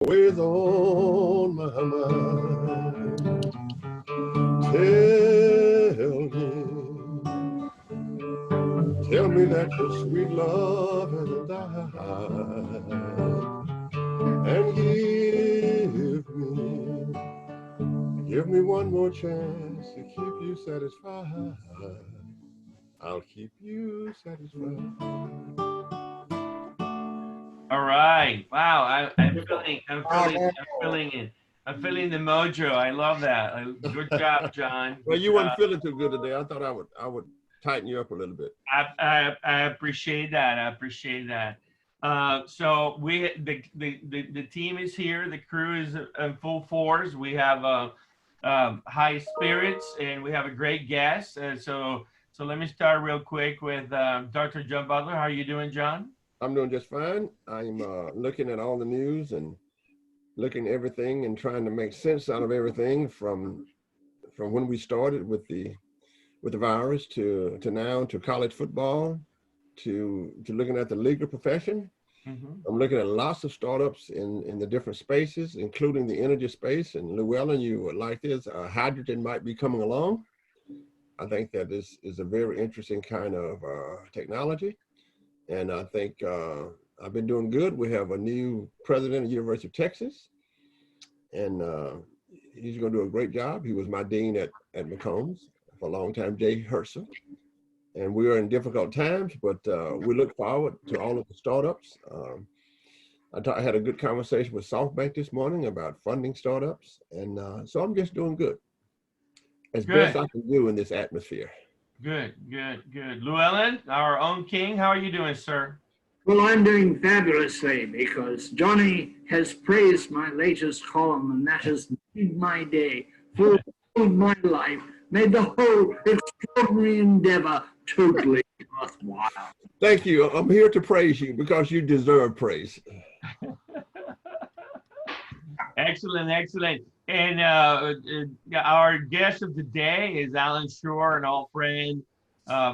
always on my mind. Tell me that your sweet love hasn't died, and give me one more chance to keep you satisfied. I'll keep you satisfied. All right. Wow. I'm feeling it. I'm feeling the mojo. I love that. Good job, John. Well, Good you job. weren't feeling too good today. I thought I would tighten you up a little bit. I appreciate that. I appreciate that. So the team is here. The crew is in full force. We have high spirits, and we have a great guest. So let me start real quick with Dr. John Butler. How are you doing, John? I'm doing just fine. I'm looking at all the news and looking at everything and trying to make sense out of everything from when we started with the virus to now, to college football, to looking at the legal profession. Mm-hmm. I'm looking at lots of startups in the different spaces, including the energy space. And Llewelyn, you would like this, hydrogen might be coming along. I think that this is a very interesting kind of technology. And I think I've been doing good. We have a new president of the University of Texas, and he's going to do a great job. He was my dean at McCombs for a long time, Jay Herser. And we are in difficult times, but we look forward to all of the startups. I had a good conversation with SoftBank this morning about funding startups. And so I'm just doing good. As best I can do in this atmosphere. Good. Llewelyn, our own king, how are you doing, sir? Well, I'm doing fabulously because Johnny has praised my latest column, and that has made my day, filled my life, made the whole extraordinary endeavor totally worthwhile. Thank you. I'm here to praise you because you deserve praise. Excellent. And our guest of the day is Allan Schurr, an old friend,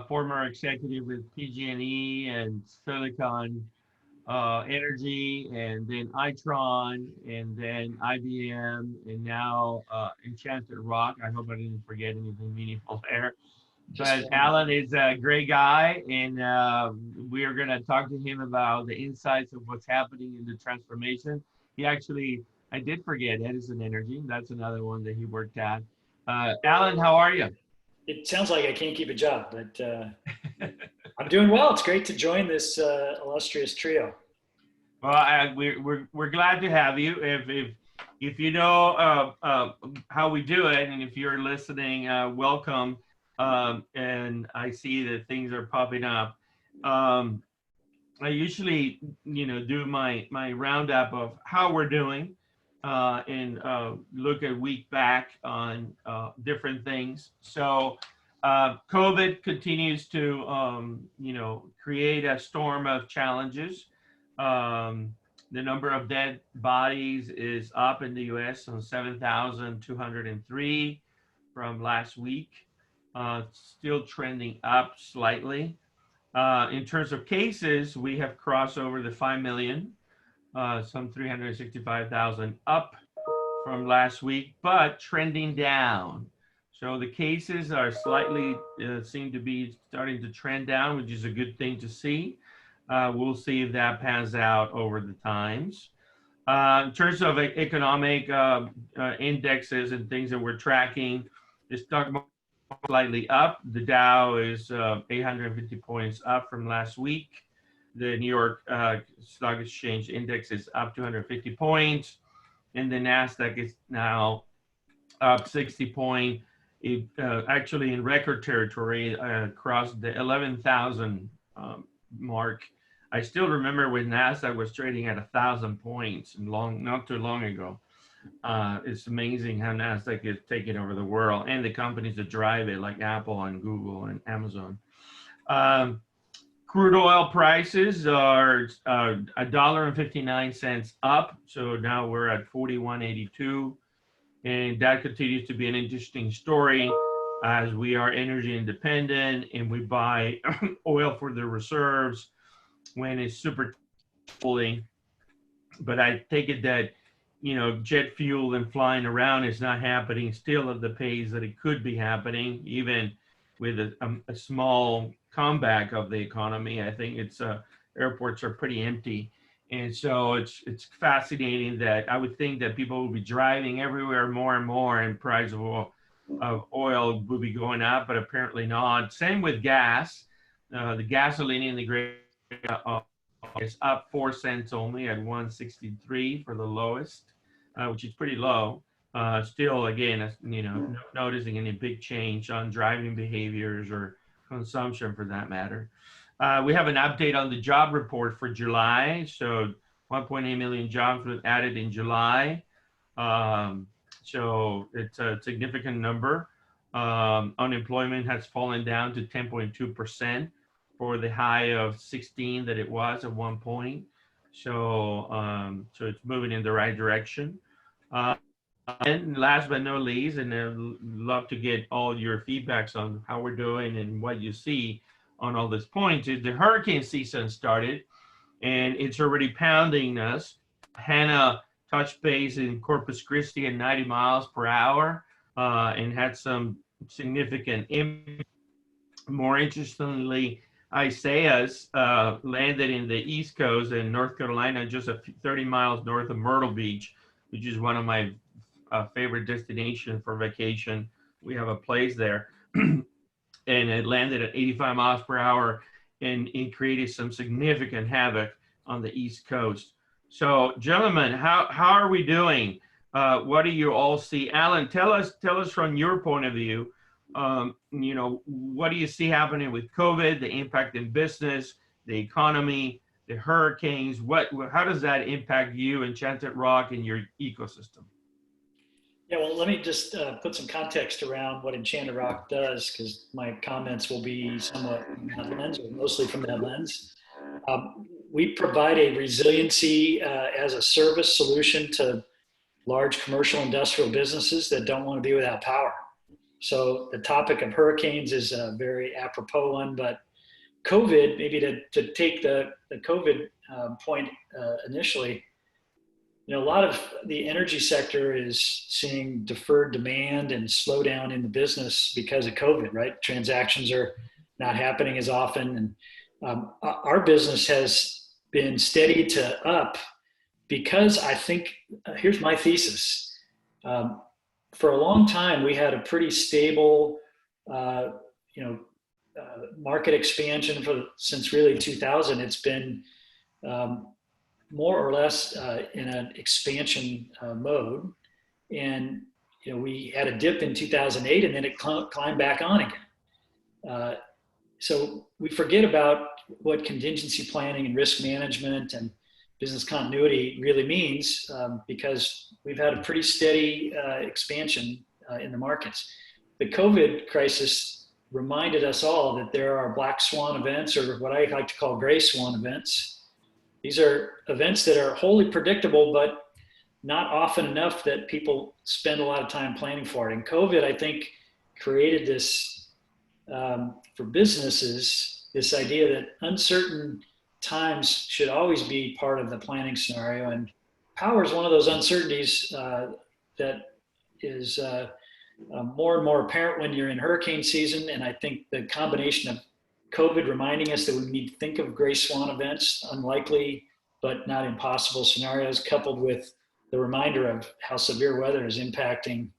former executive with PG&E and Silicon Energy, and then Itron, and then IBM, and now Enchanted Rock. I hope I didn't forget anything meaningful there. But Allan is a great guy, and we are going to talk to him about the insights of what's happening in the transformation. I did forget Edison Energy. That's another one that he worked at. Allan, how are you? It sounds like I can't keep a job, but I'm doing well. It's great to join this illustrious trio. Well, we're glad to have you. If you know how we do it, and if you're listening, welcome. And I see that things are popping up. I usually, do my roundup of how we're doing. And look a week back on different things. So COVID continues to, create a storm of challenges. The number of dead bodies is up in the US on 7,203 from last week, still trending up slightly. In terms of cases, we have crossed over the 5 million. Some 365,000 up from last week, but trending down. So the cases are slightly, seem to be starting to trend down, which is a good thing to see. We'll see if that pans out over the times. In terms of economic indexes and things that we're tracking, the stock market is slightly up. The Dow is 850 points up from last week. The New York Stock Exchange Index is up 250 points, and the NASDAQ is now up 60 points. It actually in record territory, crossed the 11,000 mark. I still remember when NASDAQ was trading at 1,000 points not too long ago. It's amazing how NASDAQ is taking over the world, and the companies that drive it, like Apple and Google and Amazon. Crude oil prices are $1.59 up. So now we're at 41.82. And that continues to be an interesting story as we are energy independent and we buy oil for the reserves when it's super fully. But I take it that jet fuel and flying around is not happening still at the pace that it could be happening, even with a small comeback of the economy. I think airports are pretty empty. And so it's fascinating that I would think that people will be driving everywhere more and more, and price of oil will be going up, but apparently not. Same with gas. The gasoline in the great is up 4 cents only at 163 for the lowest, which is pretty low. Still, again, not noticing any big change on driving behaviors or consumption for that matter. We have an update on the job report for July. So 1.8 million jobs were added in July. So it's a significant number. Unemployment has fallen down to 10.2% for the high of 16 that it was at one point. So it's moving in the right direction. And last but not least, and I'd love to get all your feedbacks on how we're doing and what you see on all these points, is the hurricane season started and it's already pounding us. Hannah touched base in Corpus Christi at 90 miles per hour and had some significant impact. More interestingly, Isaias landed in the East Coast in North Carolina, just 30 miles north of Myrtle Beach, which is one of my favorite destinations for vacation. We have a place there. And it landed at 85 miles per hour and created some significant havoc on the East Coast. So, gentlemen, how are we doing? What do you all see? Allan, tell us from your point of view, what do you see happening with COVID, the impact in business, the economy, the hurricanes? How does that impact you, Enchanted Rock, and your ecosystem? Yeah, well, let me just put some context around what Enchanted Rock does, because my comments will be somewhat from that lens, or mostly from that lens. We provide a resiliency as a service solution to large commercial industrial businesses that don't want to be without power. So the topic of hurricanes is a very apropos one, but COVID, maybe to take the COVID point initially, a lot of the energy sector is seeing deferred demand and slowdown in the business because of COVID, right? Transactions are not happening as often. And our business has been steady to up because I think, here's my thesis. For a long time, we had a pretty stable, market expansion since really 2000. It's been more or less in an expansion mode. And, we had a dip in 2008 and then it climbed back on again. So we forget about what contingency planning and risk management and business continuity really means because we've had a pretty steady expansion in the markets. The COVID crisis reminded us all that there are black swan events, or what I like to call gray swan events. These are events that are wholly predictable, but not often enough that people spend a lot of time planning for it. And COVID, I think, created this, for businesses, this idea that uncertain times should always be part of the planning scenario. And power is one of those uncertainties that is more and more apparent when you're in hurricane season. And I think the combination of COVID reminding us that we need to think of gray swan events, unlikely but not impossible scenarios, coupled with the reminder of how severe weather is impacting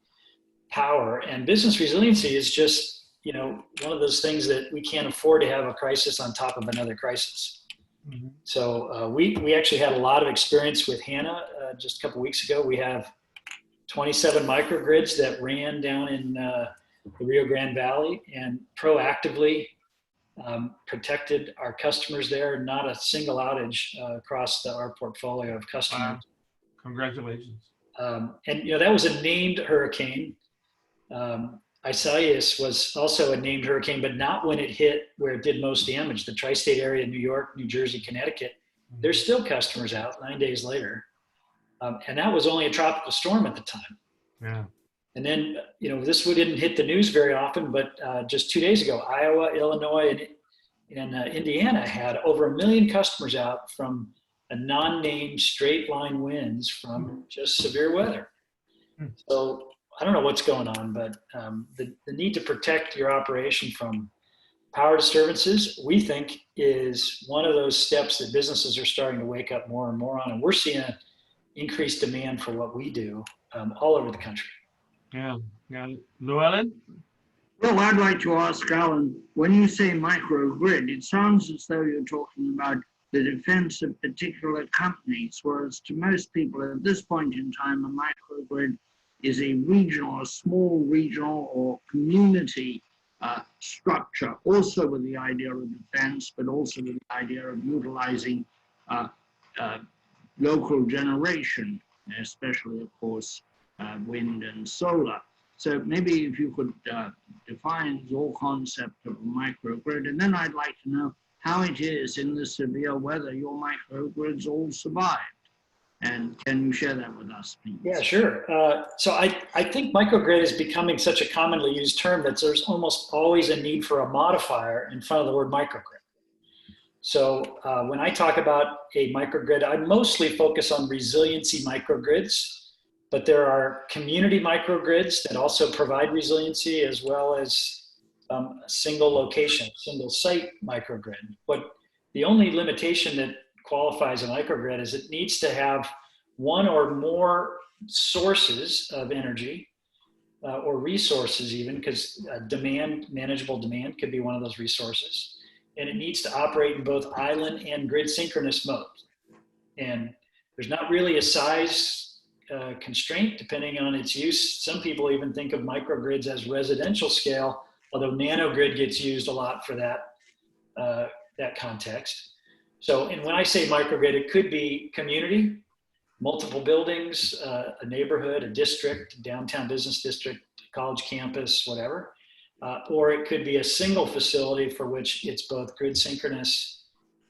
power. And business resiliency is just, one of those things that we can't afford to have a crisis on top of another crisis. Mm-hmm. So we actually had a lot of experience with Hannah just a couple weeks ago. We have 27 microgrids that ran down in the Rio Grande Valley and proactively protected our customers there. Not a single outage across our portfolio of customers. Wow. Congratulations. And that was a named hurricane. Isaias was also a named hurricane, but not when it hit where it did most damage, the tri-state area, New York, New Jersey, Connecticut. Mm-hmm. There's still customers out 9 days later. And that was only a tropical storm at the time. Yeah. And then, this didn't hit the news very often, but just 2 days ago, Iowa, Illinois, and Indiana had over 1 million customers out from a non-named straight line winds from just severe weather. So I don't know what's going on, but the need to protect your operation from power disturbances, we think, is one of those steps that businesses are starting to wake up more and more on. And we're seeing an increased demand for what we do all over the country. Yeah. Llewelyn? Well, I'd like to ask Allan, when you say microgrid, it sounds as though you're talking about the defense of particular companies, whereas to most people at this point in time, a microgrid is a regional, a small regional or community structure, also with the idea of defense, but also with the idea of utilizing local generation, especially, of course, wind and solar. So maybe if you could define your concept of a microgrid, and then I'd like to know how it is in the severe weather your microgrids all survived. And can you share that with us, please? Yeah, sure. So I think microgrid is becoming such a commonly used term that there's almost always a need for a modifier in front of the word microgrid. So when I talk about a microgrid, I mostly focus on resiliency microgrids, but there are community microgrids that also provide resiliency, as well as a single location, single site microgrid. But the only limitation that qualifies a microgrid is it needs to have one or more sources of energy or resources, even, because manageable demand could be one of those resources. And it needs to operate in both island and grid synchronous mode. And there's not really a size constraint depending on its use. Some people even think of microgrids as residential scale, although nanogrid gets used a lot for that context. So, and when I say microgrid, it could be community, multiple buildings, a neighborhood, a district, downtown business district, college campus, whatever. Or it could be a single facility for which it's both grid synchronous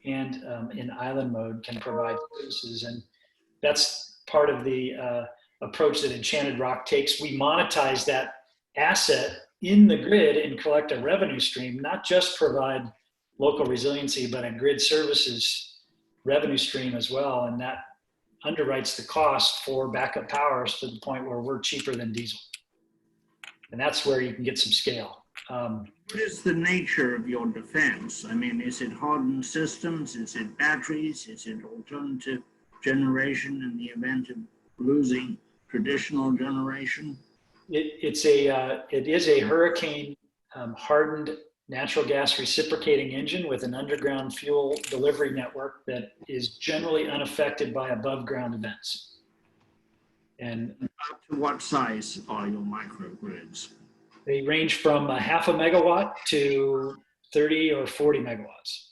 and in island mode can provide services. And that's part of the approach that Enchanted Rock takes. We monetize that asset in the grid and collect a revenue stream, not just provide local resiliency, but a grid services revenue stream as well. And that underwrites the cost for backup powers to the point where we're cheaper than diesel. And that's where you can get some scale. What is the nature of your defense? I mean, is it hardened systems? Is it batteries? Is it alternative generation in the event of losing traditional generation? It is a hurricane hardened natural gas reciprocating engine with an underground fuel delivery network that is generally unaffected by above ground events. And up to what size are your microgrids? They range from a half a megawatt to 30 or 40 megawatts.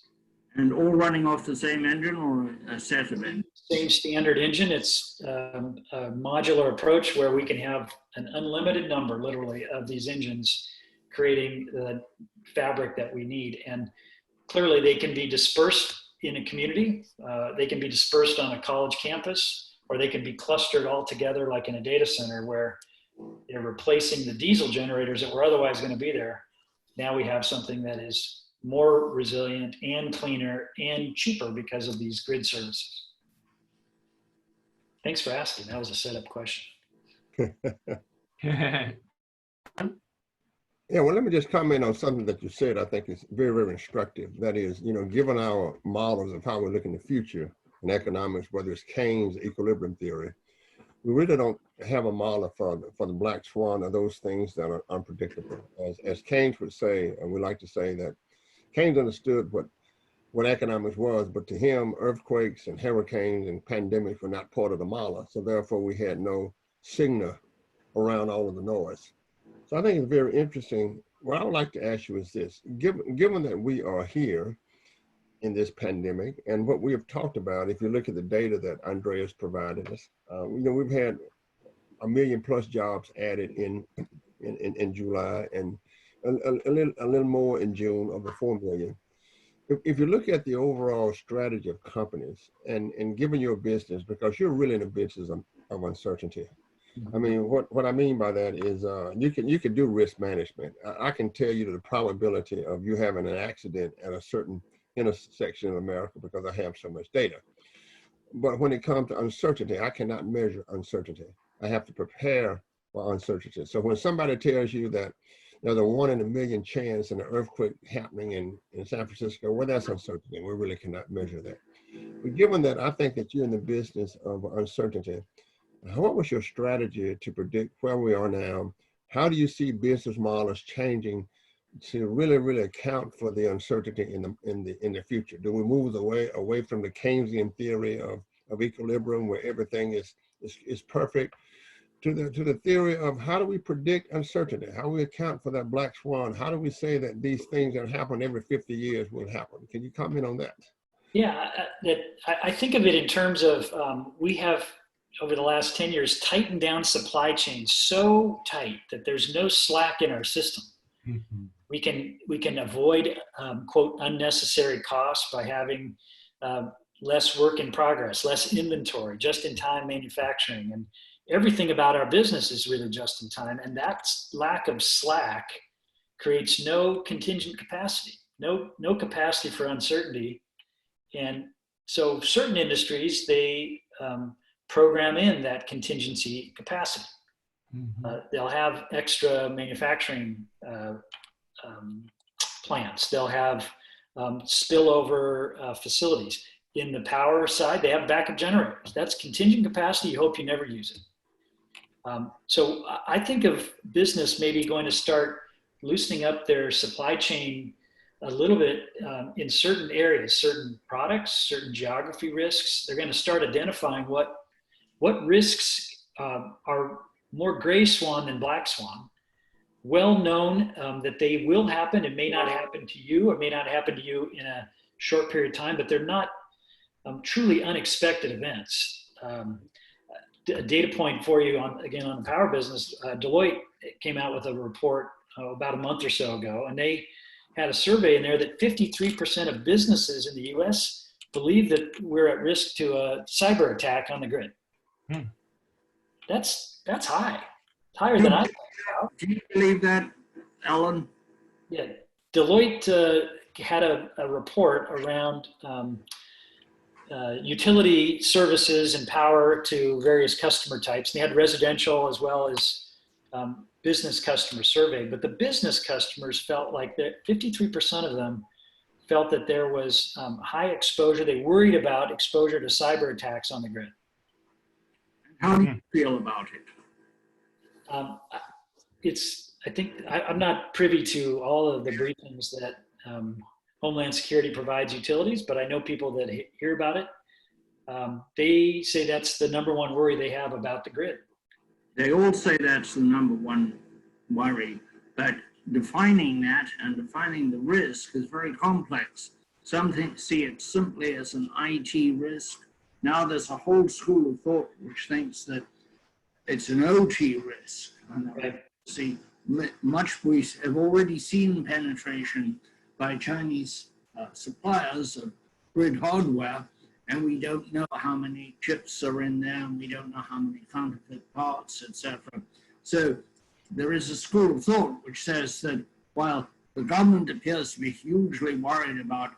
And all running off the same engine or a set of engines? Same standard engine. It's a modular approach where we can have an unlimited number, literally, of these engines creating the fabric that we need. And clearly they can be dispersed in a community. They can be dispersed on a college campus, or they can be clustered all together like in a data center where they're replacing the diesel generators that were otherwise going to be there. Now we have something that is more resilient and cleaner and cheaper because of these grid services. Thanks for asking. That was a setup question. Yeah, well, let me just comment on something that you said. I think is very, very instructive. That is, given our models of how we look in the future in economics, whether it's Keynes' equilibrium theory, we really don't have a model for the black swan or those things that are unpredictable. As Keynes would say, and we like to say that Keynes understood what economics was, but to him, earthquakes and hurricanes and pandemics were not part of the model. So therefore, we had no signal around all of the noise. So I think it's very interesting. What I would like to ask you is this: given that we are here in this pandemic, and what we have talked about, if you look at the data that Andreas provided us, we've had 1 million plus jobs added in July, and a little more in June, over 4 million. If you look at the overall strategy of companies, and given your business, because you're really in a business of uncertainty. I mean, what I mean by that is you can do risk management. I can tell you the probability of you having an accident at a certain intersection in America because I have so much data. But when it comes to uncertainty, I cannot measure uncertainty. I have to prepare for uncertainty. So when somebody tells you that there's a 1 in a million chance in an earthquake happening in San Francisco, well, that's uncertainty. We really cannot measure that. But given that, I think that you're in the business of uncertainty, what was your strategy to predict where we are now? How do you see business models changing to really account for the uncertainty in the future? Do we move away from the Keynesian theory of equilibrium where everything is perfect to the theory of how do we predict uncertainty? How do we account for that black swan? How do we say that these things that happen every 50 years will happen? Can you comment on that? Yeah, I think of it in terms of we have, over the last 10 years, tightened down supply chains so tight that there's no slack in our system. Mm-hmm. We can avoid, quote, unnecessary costs by having less work in progress, less inventory, just-in-time manufacturing. And everything about our business is really just-in-time. And that lack of slack creates no contingent capacity, no capacity for uncertainty. And so certain industries, they program in that contingency capacity. Mm-hmm. They'll have extra manufacturing plants. They'll have spillover facilities. In the power side, they have backup generators. That's contingent capacity. You hope you never use it. So I think of business maybe going to start loosening up their supply chain a little bit in certain areas, certain products, certain geography risks. They're going to start identifying what risks are more gray swan than black swan. Well known that they will happen. It may not happen to you, or may not happen to you in a short period of time, but they're not truly unexpected events. A data point for you on the power business, Deloitte came out with a report about a month or so ago, and they had a survey in there that 53% of businesses in the US believe that we're at risk to a cyber attack on the grid. That's high. It's higher than I thought. Do you believe that, Allan? Yeah, Deloitte had a report around utility services and power to various customer types. They had residential as well as business customer survey, but the business customers felt like that 53% of them felt that there was high exposure. They worried about exposure to cyber attacks on the grid. How do you feel about it? I think I'm not privy to all of the briefings that Homeland Security provides utilities, but I know people that hear about it. They say that's the number one worry they have about the grid. They all say that's the number one worry, but defining that and defining the risk is very complex. Some see it simply as an IT risk. Now there's a whole school of thought which thinks that it's an OT risk. Right. See, we have already seen penetration by Chinese suppliers of grid hardware, and we don't know how many chips are in there, and we don't know how many counterfeit parts, etc. So there is a school of thought which says that while the government appears to be hugely worried about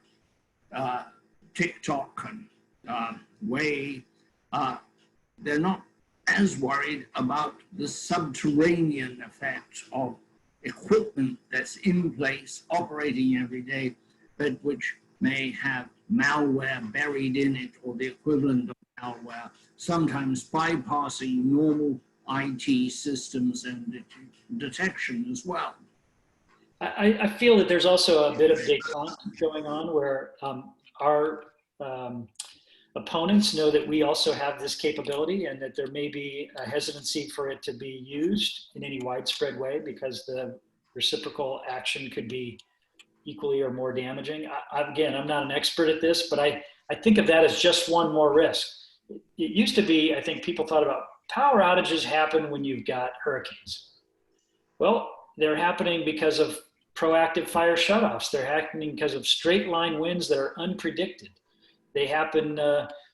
TikTok and Way, they're not as worried about the subterranean effect of equipment that's in place, operating every day, but which may have malware buried in it or the equivalent of malware, sometimes bypassing normal IT systems and detection as well. I feel that there's also a bit of détente going on where our opponents know that we also have this capability and that there may be a hesitancy for it to be used in any widespread way because the reciprocal action could be equally or more damaging. Again, I'm not an expert at this, but I think of that as just one more risk. It used to be, I think people thought about power outages happen when you've got hurricanes. Well, they're happening because of proactive fire shutoffs. They're happening because of straight line winds that are unpredicted. They happen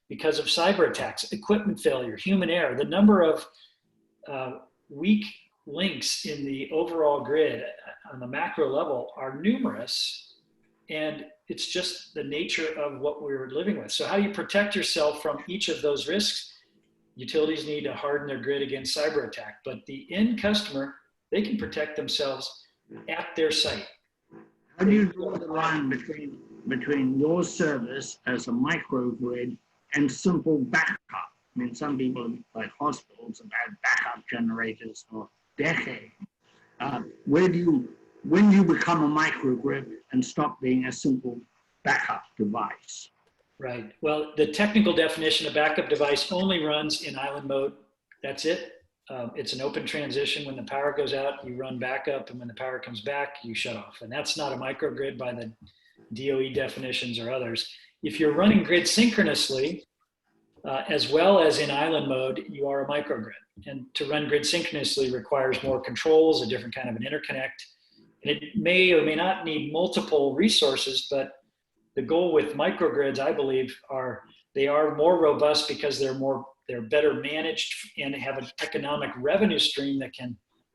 because of cyber attacks, equipment failure, human error. The number of weak links in the overall grid on the macro level are numerous. And it's just the nature of what we're living with. So how do you protect yourself from each of those risks? Utilities need to harden their grid against cyber attack, but the end customer, they can protect themselves at their site. How do you draw the line between your service as a microgrid and simple backup? I mean, some people, like hospitals, have had backup generators for decades. When do you become a microgrid and stop being a simple backup device? Right. Well, the technical definition of backup device only runs in island mode. That's it. It's an open transition. When the power goes out, you run backup, and when the power comes back, you shut off. And that's not a microgrid by the DOE definitions or others. If you're running grid synchronously, as well as in island mode, you are a microgrid. And to run grid synchronously requires more controls, a different kind of an interconnect. And it may or may not need multiple resources, but the goal with microgrids, I believe, they are more robust because they're better managed and have an economic revenue stream that can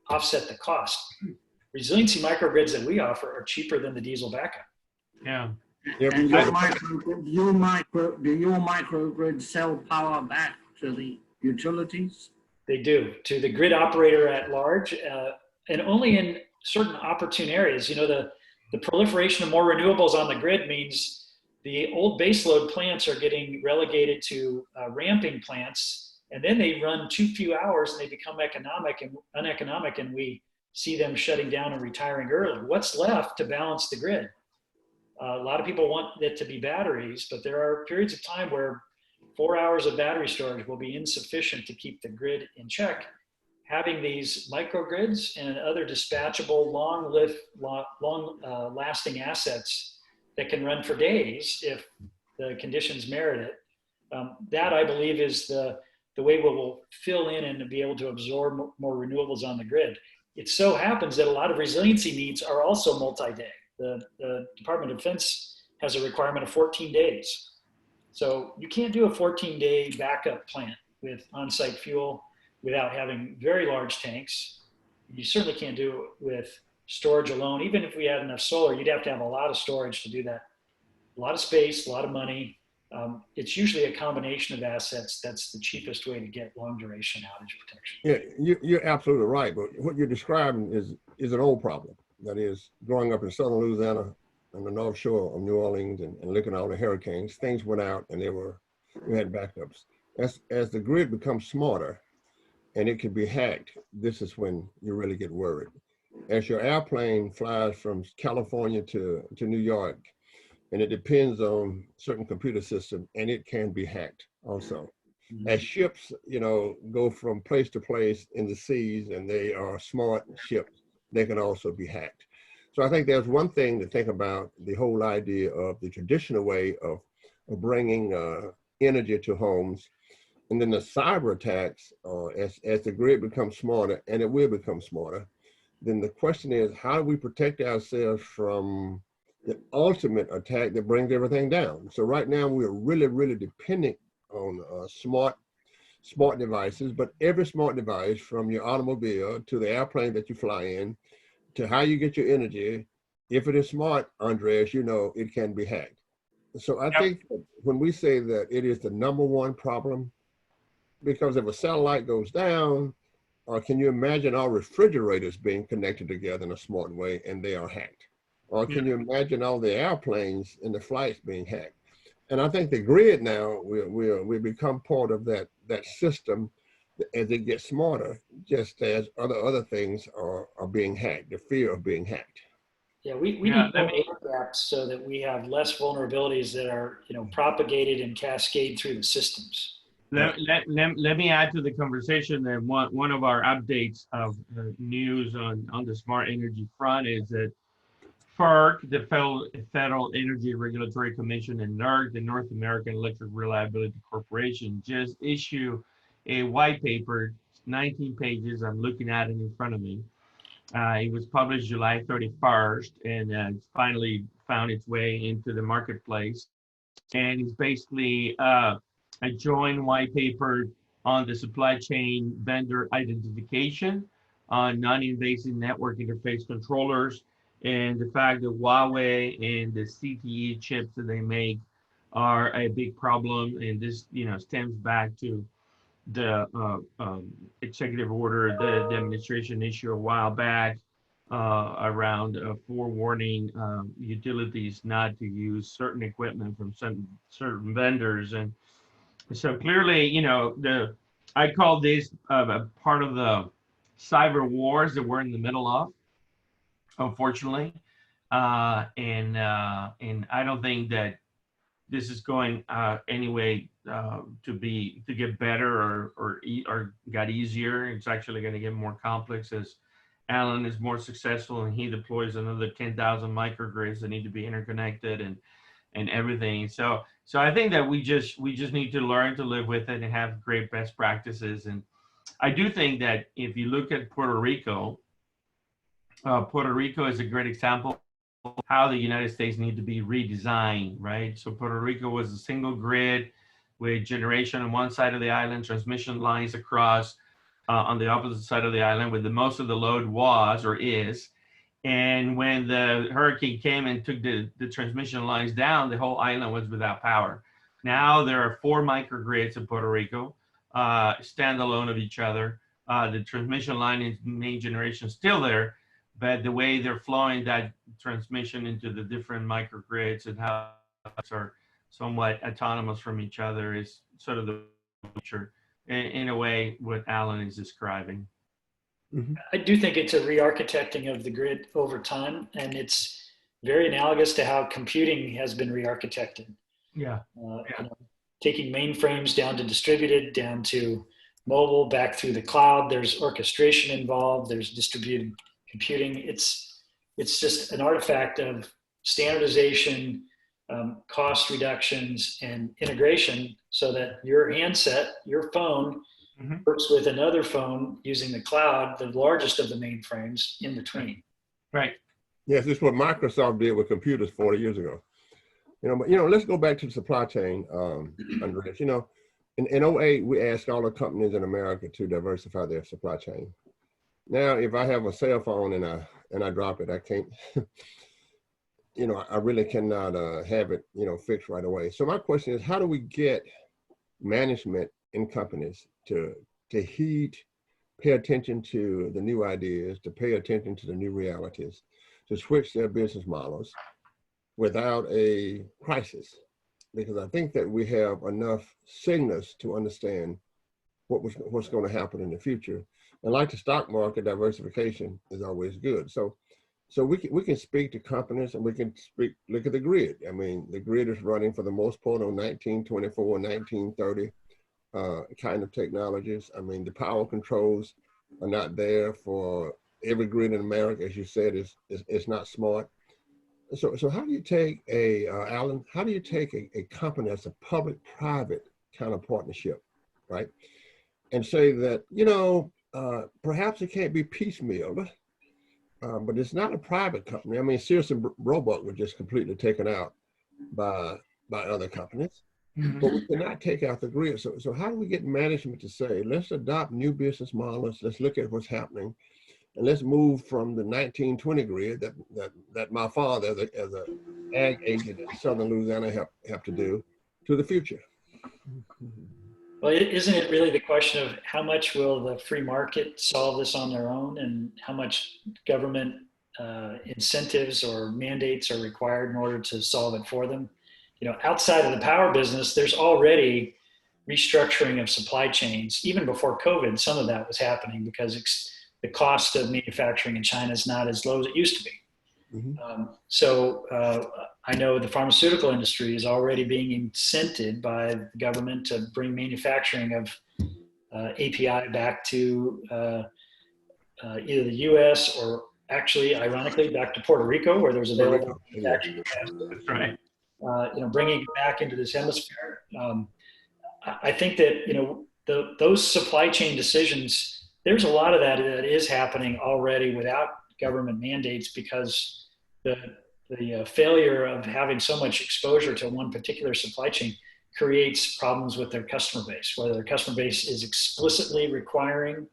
offset the cost. Resiliency microgrids that we offer are cheaper than the diesel backup. Yeah. Yep. And do your microgrids sell power back to the utilities? They do, to the grid operator at large, and only in certain opportune areas. You know, the proliferation of more renewables on the grid means the old baseload plants are getting relegated to ramping plants, and then they run too few hours and they become uneconomic, and we see them shutting down and retiring early. What's left to balance the grid? A lot of people want it to be batteries, but there are periods of time where 4 hours of battery storage will be insufficient to keep the grid in check. Having these microgrids and other dispatchable, long-lasting assets that can run for days if the conditions merit it, that I believe is the way we will fill in and to be able to absorb more renewables on the grid. It so happens that a lot of resiliency needs are also multi-day. The Department of Defense has a requirement of 14 days. So you can't do a 14-day backup plant with on-site fuel without having very large tanks. You certainly can't do it with storage alone. Even if we had enough solar, you'd have to have a lot of storage to do that. A lot of space, a lot of money. It's usually a combination of assets that's the cheapest way to get long duration outage protection. Yeah, you're absolutely right. But what you're describing is an old problem. That is, growing up in southern Louisiana on the North Shore of New Orleans and looking at all the hurricanes, things went out and we had backups. As the grid becomes smarter and it can be hacked, this is when you really get worried. As your airplane flies from California to New York, and it depends on certain computer system, and it can be hacked also. Mm-hmm. As ships, go from place to place in the seas, and they are smart ships, they can also be hacked. So I think there's one thing to think about, the whole idea of the traditional way of bringing energy to homes, and then the cyber attacks, as the grid becomes smarter, and it will become smarter, then the question is, how do we protect ourselves from the ultimate attack that brings everything down? So right now we're really, really dependent on smart devices, but every smart device, from your automobile to the airplane that you fly in, to how you get your energy, if it is smart, Andreas, it can be hacked. So I think that when we say that it is the #1 problem, because if a satellite goes down, or can you imagine our refrigerators being connected together in a smart way and they are hacked? Or can you imagine all the airplanes in the flights being hacked? And I think the grid now will become part of that system as it gets smarter, just as other things are being hacked, the fear of being hacked. Yeah, we need more air gaps so that we have less vulnerabilities that are propagated and cascade through the systems. Let me add to the conversation that one of our updates of news on the smart energy front is that FERC, the Federal Energy Regulatory Commission, and NERC, the North American Electric Reliability Corporation, just issued a white paper, 19 pages. I'm looking at it in front of me. It was published July 31st, and it's finally found its way into the marketplace. And it's basically a joint white paper on the supply chain vendor identification, on non-invasive network interface controllers, And the fact that Huawei and the CTE chips that they make are a big problem. And this, stems back to the executive order the administration issued a while back around forewarning utilities not to use certain equipment from certain vendors. And so clearly, I call this a part of the cyber wars that we're in the middle of, unfortunately. And I don't think that this is going anyway to get better or got easier. It's actually going to get more complex as Allan is more successful and he deploys another 10,000 microgrids that need to be interconnected and everything. So I think that we just need to learn to live with it and have great best practices. And I do think that if you look at Puerto Rico is a great example of how the United States need to be redesigned, right? So Puerto Rico was a single grid with generation on one side of the island, transmission lines across on the opposite side of the island, where most of the load was or is. And when the hurricane came and took the transmission lines down, the whole island was without power. Now there are 4 microgrids in Puerto Rico, standalone of each other. The transmission line and main generation is still there, but the way they're flowing that transmission into the different microgrids and how are somewhat autonomous from each other is sort of the future, in a way, what Allan is describing. Mm-hmm. I do think it's a re-architecting of the grid over time, and it's very analogous to how computing has been re-architected. Yeah. Taking mainframes down to distributed, down to mobile, back through the cloud. There's orchestration involved. There's distributed computing. It's just an artifact of standardization, cost reductions, and integration, so that your handset, your phone, mm-hmm. works with another phone using the cloud, the largest of the mainframes in between. Right. Yes, this is what Microsoft did with computers 40 years ago. But let's go back to the supply chain, Andres. In 2008, we asked all the companies in America to diversify their supply chain. Now, if I have a cell phone and I drop it, I can't, I really cannot have it, fixed right away. So my question is, how do we get management in companies to heed, pay attention to the new ideas, to pay attention to the new realities, to switch their business models without a crisis? Because I think that we have enough signals to understand what's going to happen in the future. And like the stock market, diversification is always good. So we can speak to companies, and we can look at the grid. I mean, the grid is running for the most part on 1924, 1930 kind of technologies. I mean, the power controls are not there for every grid in America, as you said. It's not smart. So how do you take Allan, how do you take a company that's a public-private kind of partnership, right? And say that, perhaps it can't be piecemeal, but it's not a private company. I mean, Sears and Roebuck were just completely taken out by other companies, mm-hmm. but we cannot take out the grid. So how do we get management to say, let's adopt new business models, let's look at what's happening, and let's move from the 1920 grid that my father, as a ag agent in Southern Louisiana, helped to do, to the future? Well, isn't it really the question of how much will the free market solve this on their own, and how much government incentives or mandates are required in order to solve it for them? Outside of the power business, there's already restructuring of supply chains. Even before COVID, some of that was happening because the cost of manufacturing in China is not as low as it used to be. Mm-hmm. I know the pharmaceutical industry is already being incented by the government to bring manufacturing of API back to either the US or actually, ironically, back to Puerto Rico, where there's available manufacturing capacity. That's right. Bringing it back into this hemisphere. I think that, those supply chain decisions, there's a lot of that is happening already without government mandates, because the failure of having so much exposure to one particular supply chain creates problems with their customer base, whether their customer base is explicitly requiring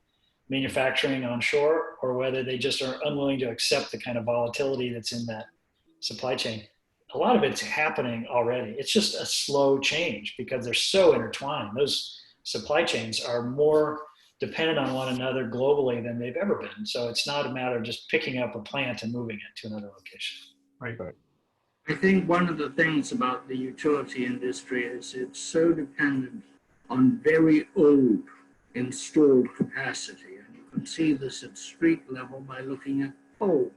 manufacturing onshore, or whether they just are unwilling to accept the kind of volatility that's in that supply chain. A lot of it's happening already. It's just a slow change because they're so intertwined. Those supply chains are more dependent on one another globally than they've ever been. So it's not a matter of just picking up a plant and moving it to another location. Right. I think one of the things about the utility industry is it's so dependent on very old installed capacity. And you can see this at street level by looking at poles.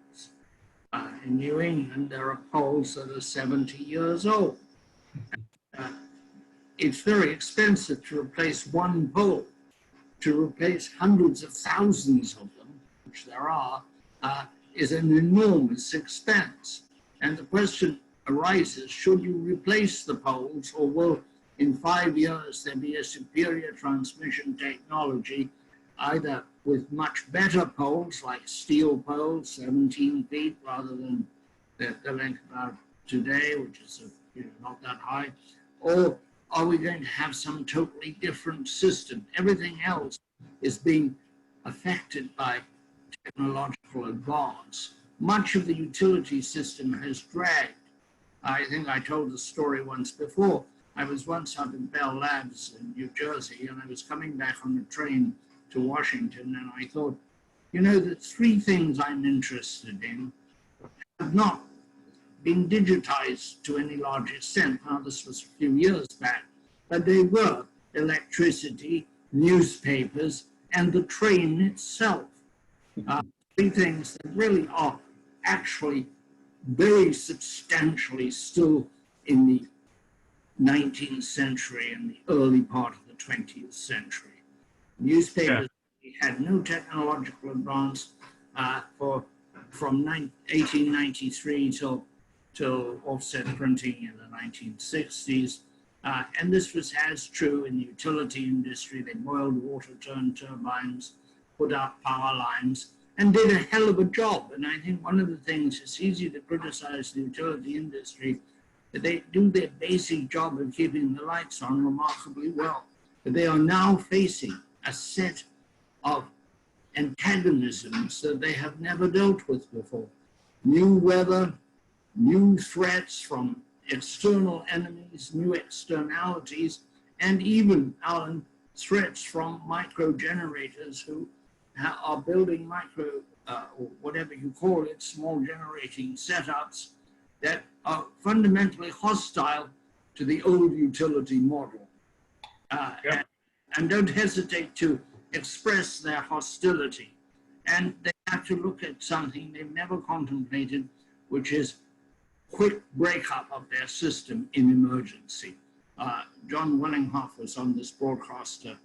In New England, there are poles that are 70 years old. It's very expensive to replace one pole. To replace hundreds of thousands of them, which there are, is an enormous expense. And the question arises, should you replace the poles, or will in 5 years there be a superior transmission technology, either with much better poles like steel poles, 17 feet rather than the length about today, which is not that high, or are we going to have some totally different system? Everything else is being affected by technological advance. Much of the utility system has dragged. I think I told the story once before. I was once up in Bell Labs in New Jersey, and I was coming back on the train to Washington, and I thought, the three things I'm interested in have not been digitized to any large extent. Now, this was a few years back, but they were electricity, newspapers, and the train itself. Three things that really are actually very substantially still in the 19th century and the early part of the 20th century. Newspapers had no technological advance from 1893 till offset printing in the 1960s. And this was as true in the utility industry. They boiled water, turned turbines, put out power lines, and did a hell of a job. And I think one of the things, it's easy to criticize the utility industry, that they do their basic job of keeping the lights on remarkably well. But they are now facing a set of antagonisms that they have never dealt with before. New weather, new threats from external enemies, new externalities, and even, Alan, threats from micro generators who are building or whatever you call it, small generating setups that are fundamentally hostile to the old utility model. And don't hesitate to express their hostility. And they have to look at something they've never contemplated, which is quick breakup of their system in emergency. John Willinghoff was on this broadcast a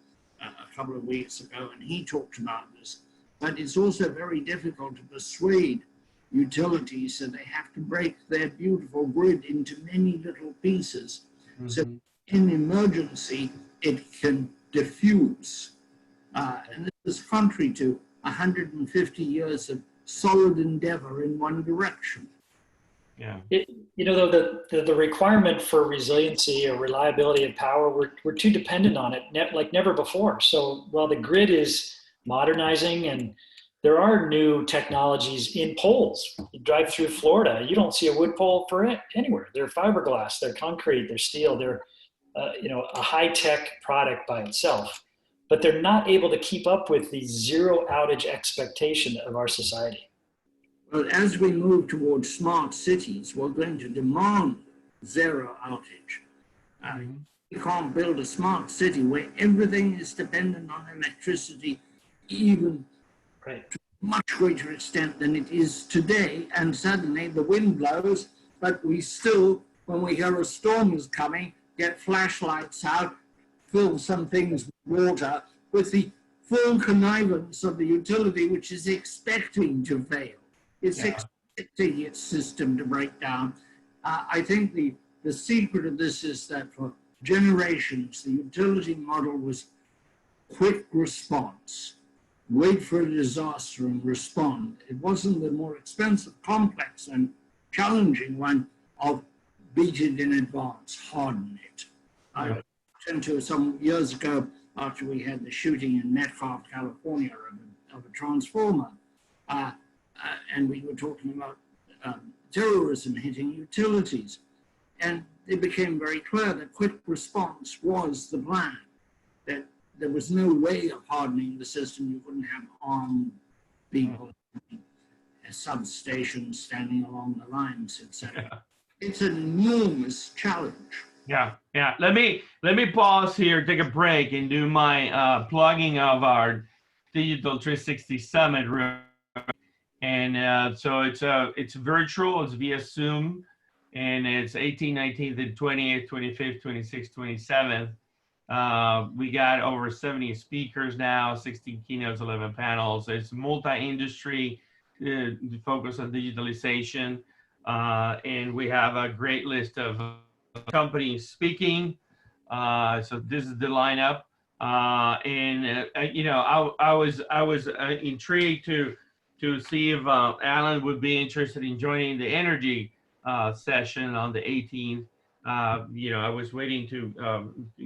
couple of weeks ago, and he talked about this. But it's also very difficult to persuade utilities that they have to break their beautiful grid into many little pieces. Mm-hmm. So in emergency, it can diffuse. And this is contrary to 150 years of solid endeavor in one direction. Yeah. The requirement for resiliency or reliability of power, we're too dependent on it, like never before. So while the grid is modernizing and there are new technologies in poles, you drive through Florida, you don't see a wood pole for it anywhere. They're fiberglass, they're concrete, they're steel, they're a high-tech product by itself, but they're not able to keep up with the zero outage expectation of our society. Well, as we move towards smart cities, we're going to demand zero outage. You can't build a smart city where everything is dependent on electricity, even to a much greater extent than it is today. And suddenly the wind blows, but we still, when we hear a storm is coming, get flashlights out, fill some things with water, with the full connivance of the utility, which is expecting to fail. It's expecting its system to break down. I think the secret of this is that for generations, the utility model was quick response. Wait for a disaster and respond. It wasn't the more expensive, complex, and challenging one of beat it in advance, harden it. I went to some years ago after we had the shooting in Metcalf, California, of an transformer. And we were talking about terrorism hitting utilities. And it became very clear that quick response was the plan, that there was no way of hardening the system. You couldn't have armed people, substations standing along the lines, etc. Yeah. It's an enormous challenge. Yeah. Let me pause here, take a break, and do my plugging of our Digital 360 Summit room. And so it's virtual, it's via Zoom, and it's 18th, 19th, and 20th, 25th, 26th, 27th. We got over 70 speakers now, 16 keynotes, 11 panels. It's multi-industry, focus on digitalization, and we have a great list of companies speaking. So this is the lineup, I was intrigued to see if Allan would be interested in joining the energy session on the 18th. I was waiting to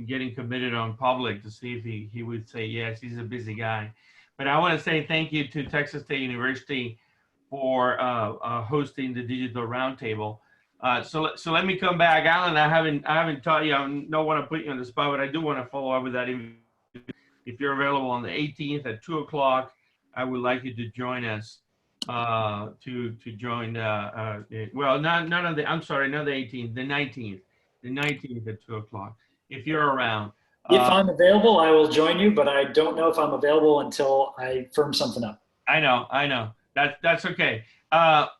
getting committed on public to see if he would say yes. He's a busy guy. But I want to say thank you to Texas State University for hosting the Digital-Roundtable. So let me come back, Allan. I haven't taught you. I don't want to put you on the spot, but I do want to follow up with that. If you're available on the 18th at 2 o'clock, I would like you to join us to join. Well, not on the. I'm sorry, not the 18th, the 19th. The 19th at 2 o'clock. If you're around. If I'm available, I will join you, but I don't know if I'm available until I firm something up. I know. That's okay. So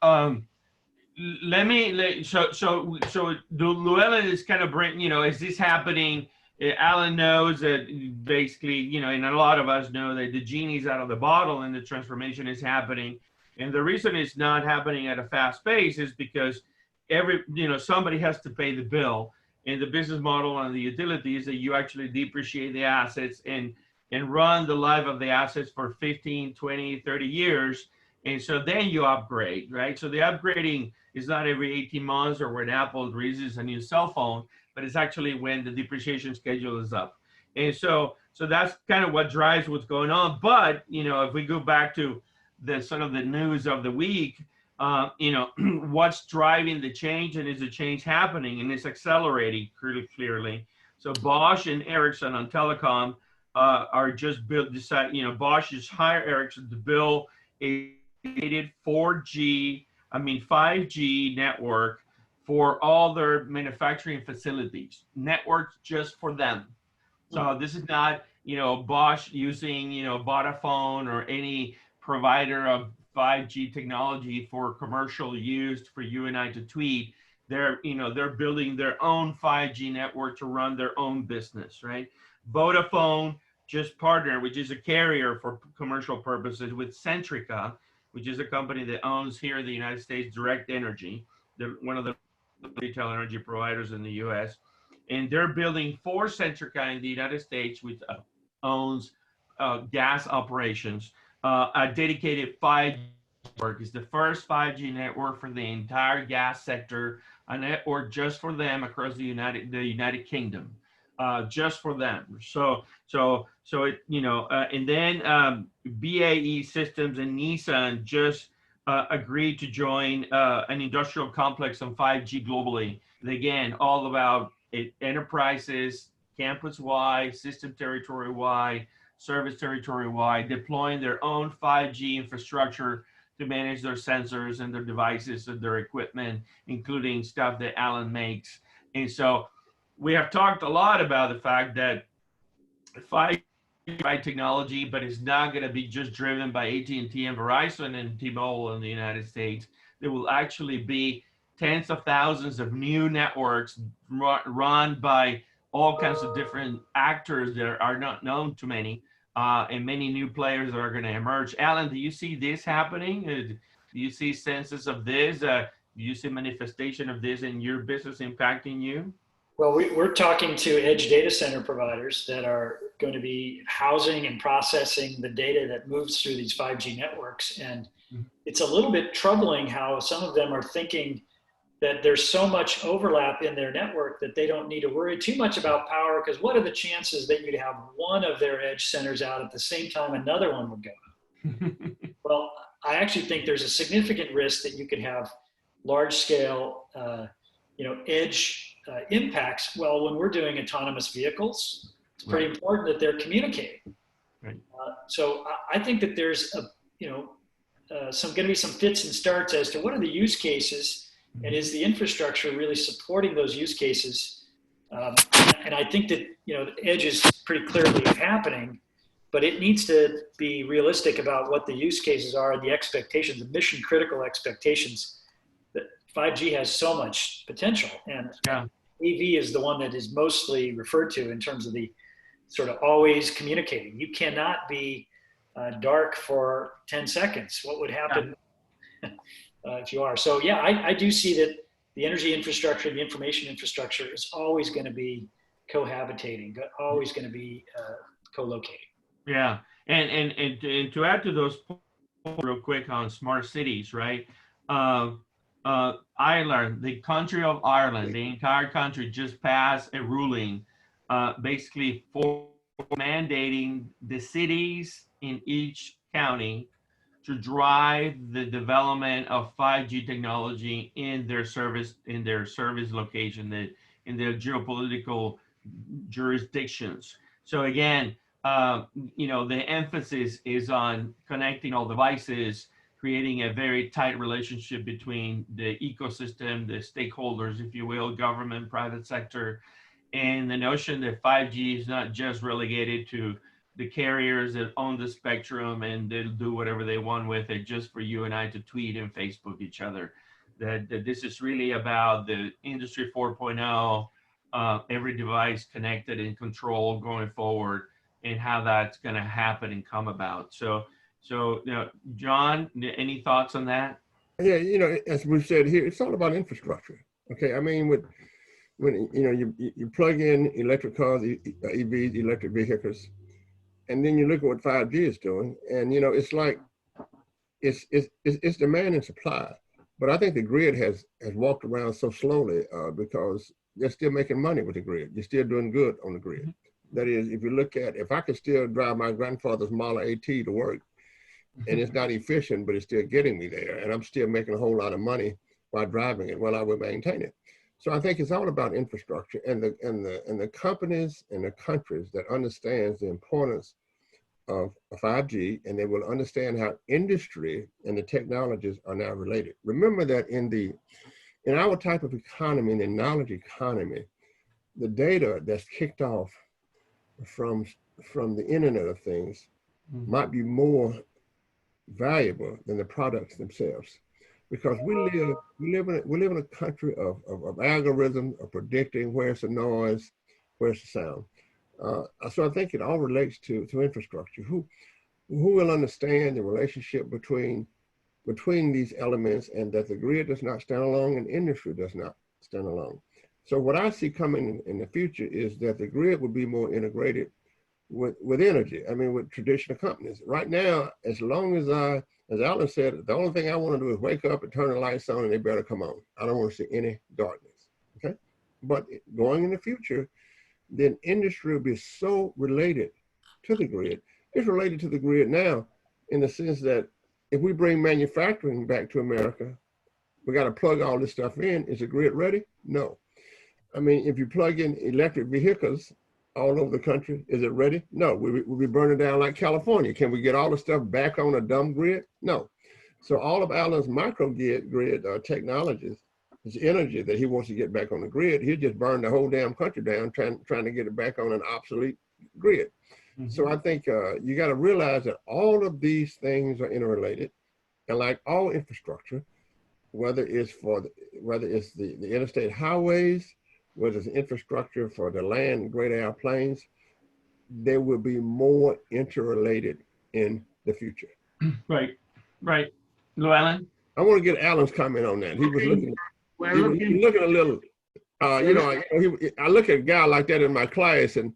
Llewelyn is kind of bring, is this happening? Allan knows that basically, and a lot of us know that the genie's out of the bottle and the transformation is happening. And the reason it's not happening at a fast pace is because somebody has to pay the bill. And the business model on the utility is that you actually depreciate the assets and run the life of the assets for 15, 20, 30 years. And so then you upgrade, right? So the upgrading is not every 18 months or when Apple releases a new cell phone, but it's actually when the depreciation schedule is up. And so that's kind of what drives what's going on. But, if we go back to the sort of the news of the week, what's driving the change, and is the change happening, and it's accelerating clearly. So Bosch and Ericsson on telecom are just Bosch is hire Ericsson to build a 5G network for all their manufacturing facilities, networks just for them. So this is not, Bosch using, Vodafone or any provider of 5G technology for commercial use for you and I to tweet. They're building their own 5G network to run their own business, right? Vodafone just partnered, which is a carrier for commercial purposes, with Centrica, which is a company that owns here in the United States Direct Energy, one of the retail energy providers in the US. And they're building for Centrica in the United States, which owns gas operations, a dedicated 5G network. It's the first 5G network for the entire gas sector, a network just for them across the United Kingdom, just for them. So it, and then BAE Systems and Nissan just agreed to join an industrial complex on 5G globally. And again, all about enterprises, campus-wide, system territory-wide, service territory-wide, deploying their own 5G infrastructure to manage their sensors and their devices and their equipment, including stuff that Allan makes. And so we have talked a lot about the fact that 5G technology, but it's not going to be just driven by AT&T and Verizon and T-Mobile in the United States. There will actually be tens of thousands of new networks run by all kinds of different actors that are not known to many, and many new players that are going to emerge. Allan, do you see this happening? Do you see senses of this? Do you see manifestation of this in your business impacting you? Well, we're talking to edge data center providers that are going to be housing and processing the data that moves through these 5G networks. And it's a little bit troubling how some of them are thinking that there's so much overlap in their network that they don't need to worry too much about power, because what are the chances that you'd have one of their edge centers out at the same time another one would go out? Well, I actually think there's a significant risk that you could have large-scale, edge impacts. Well, when we're doing autonomous vehicles, it's pretty important that they're communicating. Right. So I think that there's going to be some fits and starts as to what are the use cases, and is the infrastructure really supporting those use cases? And I think that the edge is pretty clearly happening, but it needs to be realistic about what the use cases are, the expectations, the mission critical expectations. That 5G has so much potential, and AV is the one that is mostly referred to in terms of the sort of always communicating. You cannot be dark for 10 seconds. What would happen if you are? So yeah, I do see that the energy infrastructure, the information infrastructure is always going to be cohabitating, always going to be co-locating. Yeah, and to add to those points real quick on smart cities, right? Ireland, the country of Ireland, the entire country just passed a ruling basically for mandating the cities in each county to drive the development of 5G technology in their service location, in their geopolitical jurisdictions. So again, the emphasis is on connecting all devices, creating a very tight relationship between the ecosystem, the stakeholders, if you will, government, private sector, and the notion that 5G is not just relegated to the carriers that own the spectrum and they'll do whatever they want with it just for you and I to tweet and Facebook each other. That this is really about the industry 4.0, every device connected and controlled going forward, and how that's going to happen and come about. So John, any thoughts on that? Yeah, as we've said here, it's all about infrastructure. Okay, I mean, when you plug in electric cars, EVs, electric vehicles, and then you look at what 5G is doing, and it's like it's demand and supply. But I think the grid has walked around so slowly because they're still making money with the grid. You're still doing good on the grid. That is, if I could still drive my grandfather's Model AT to work, and it's not efficient, but it's still getting me there, and I'm still making a whole lot of money while driving it, I would maintain it. So I think it's all about infrastructure, and the companies and the countries that understands the importance of 5G, and they will understand how industry and the technologies are now related. Remember that in our type of economy, in the knowledge economy, the data that's kicked off from the Internet of Things might be more valuable than the products themselves, because we live in a country of algorithms, of predicting where's the noise, where's the sound. So I think it all relates to infrastructure. Who will understand the relationship between these elements, and that the grid does not stand alone and industry does not stand alone. So what I see coming in the future is that the grid will be more integrated with energy. I mean, with traditional companies. Right now, as long as Allan said, the only thing I want to do is wake up and turn the lights on, and they better come on. I don't want to see any darkness. Okay, but going in the future, then industry will be so related to the grid. It's related to the grid now in the sense that if we bring manufacturing back to America, we got to plug all this stuff in. Is the grid ready? No. I mean, if you plug in electric vehicles all over the country, is it ready? No. We'll be burning down like California. Can we get all the stuff back on a dumb grid? No. So all of Allan's microgrid technologies, his energy that he wants to get back on the grid, he'll just burn the whole damn country down trying to get it back on an obsolete grid. So I think you got to realize that all of these things are interrelated, and like all infrastructure, whether it's the interstate highways, whether it's infrastructure for the land, great airplanes, they will be more interrelated in the future. Right. Llewelyn? I want to get Allan's comment on that. He was looking. He was looking a little. I look at a guy like that in my class, and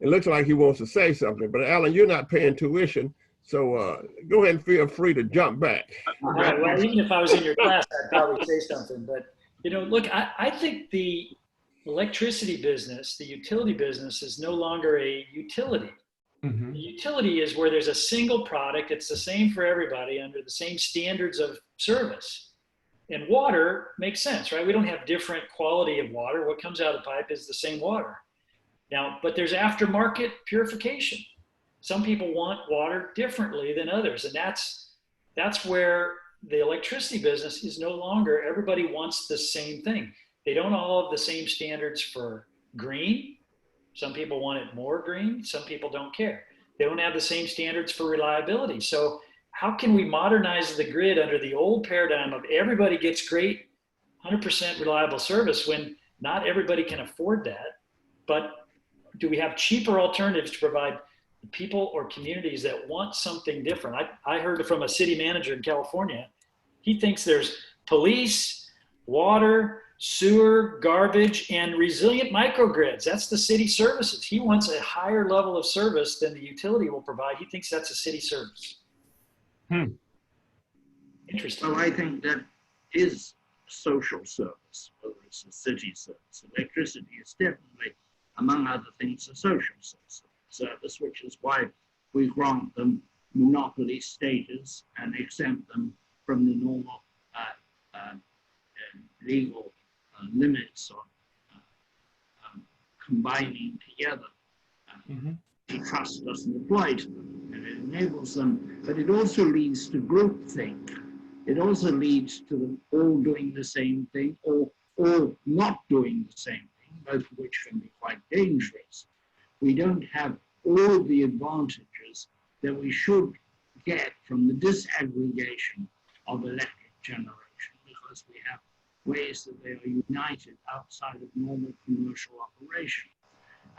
it looks like he wants to say something. But Allan, you're not paying tuition, so go ahead and feel free to jump back. Right. Well, even if I was in your class, I'd probably say something. But look, I think the electricity business, the utility business, is no longer a utility. Mhm. The utility is where there's a single product. It's the same for everybody under the same standards of service. And water makes sense, right? We don't have different quality of water. What comes out of the pipe is the same water. Now, but there's aftermarket purification. Some people want water differently than others. And that's where the electricity business is no longer, everybody wants the same thing. They don't all have the same standards for green. Some people want it more green. Some people don't care. They don't have the same standards for reliability. So how can we modernize the grid under the old paradigm of everybody gets great 100% reliable service when not everybody can afford that? But do we have cheaper alternatives to provide people or communities that want something different? I heard from a city manager in California. He thinks there's police, water, sewer, garbage, and resilient microgrids. That's the city services. He wants a higher level of service than the utility will provide. He thinks that's a city service. Interesting. Well, I think that is social service, whether it's a city service. Electricity is definitely, among other things, a social service, which is why we grant them monopoly status and exempt them from the normal legal limits on combining together. The trust doesn't apply to them, and it enables them, but it also leads to groupthink. It also leads to them all doing the same thing or not doing the same thing, both of which can be quite dangerous. We don't have all the advantages that we should get from the disaggregation of electric generation, because we have ways that they are united outside of normal commercial operation.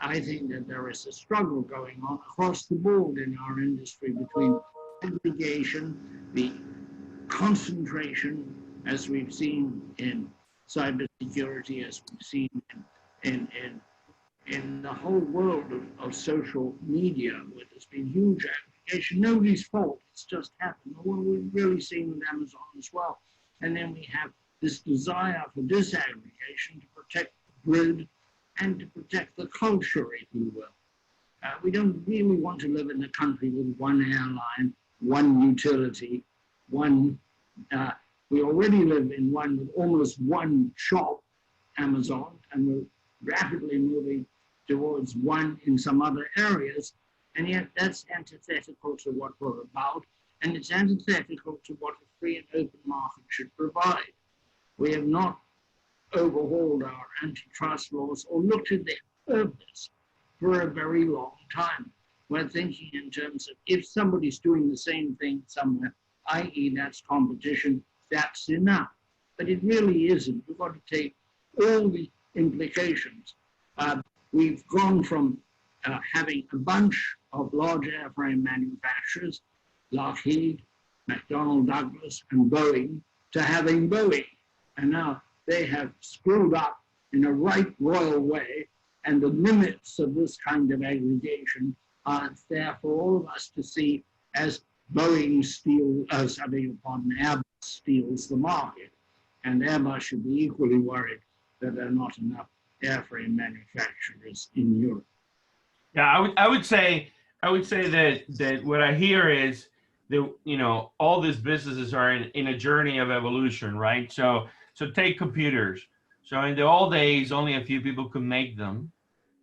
I think that there is a struggle going on across the board in our industry between aggregation, the concentration, as we've seen in cybersecurity, as we've seen in the whole world of social media, where there's been huge aggregation. Nobody's fault, it's just happened. Well, we've really seen with Amazon as well. And then we have this desire for disaggregation to protect the grid and to protect the culture, if you will. We don't really want to live in a country with one airline, one utility, one. We already live in one with almost one shop, Amazon, and we're rapidly moving towards one in some other areas. And yet that's antithetical to what we're about, and it's antithetical to what a free and open market should provide. We have not overhauled our antitrust laws or looked at their purpose for a very long time. We're thinking in terms of if somebody's doing the same thing somewhere, i.e. that's competition, that's enough. But it really isn't. We've got to take all the implications. We've gone from having a bunch of large airframe manufacturers, Lockheed, McDonnell Douglas, and Boeing, to having Boeing. And now they have screwed up in a right royal way, and the limits of this kind of aggregation are there for all of us to see as Boeing Airbus steals the market. And Airbus should be equally worried that there are not enough airframe manufacturers in Europe. Yeah, I would say that what I hear is that all these businesses are in a journey of evolution, right? So take computers. So in the old days, only a few people could make them.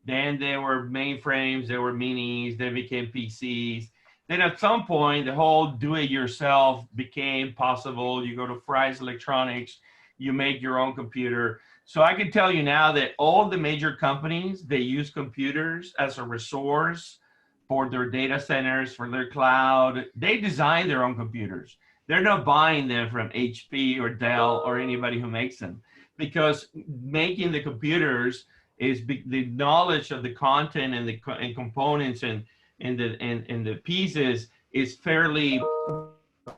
Then there were mainframes, there were minis, they became PCs. Then at some point, the whole do-it-yourself became possible. You go to Fry's Electronics, you make your own computer. So I can tell you now that all the major companies, they use computers as a resource for their data centers, for their cloud. They design their own computers. They're not buying them from HP or Dell or anybody who makes them, because making the computers is the knowledge of the content and the components and the pieces is fairly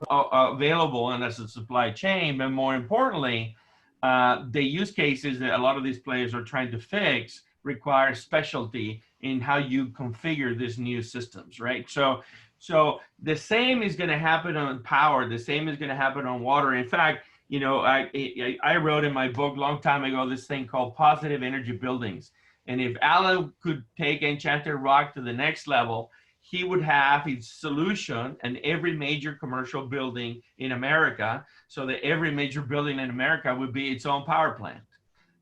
available and as a supply chain. But more importantly, the use cases that a lot of these players are trying to fix require specialty in how you configure these new systems, right? So the same is going to happen on power. The same is going to happen on water. In fact, I wrote in my book a long time ago this thing called positive energy buildings. And if Allan could take Enchanted Rock to the next level, he would have his solution in every major commercial building in America, so that every major building in America would be its own power plant.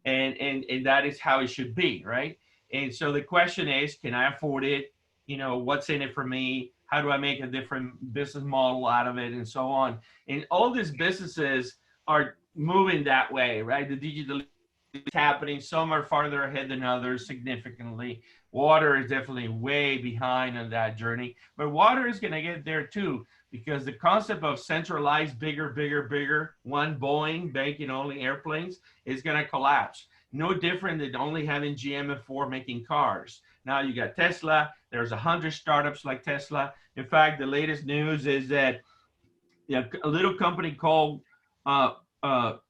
And that is how it should be, right? And so the question is, can I afford it? You know, what's in it for me? How do I make a different business model out of it, and so on? And all these businesses are moving that way, right? The digital is happening. Some are farther ahead than others significantly. Water is definitely way behind on that journey, but water is going to get there too, because the concept of centralized, bigger, one Boeing making only airplanes is going to collapse. No different than only having GM and Ford making cars. Now you got Tesla. There's 100 startups like Tesla. In fact, the latest news is that a little company called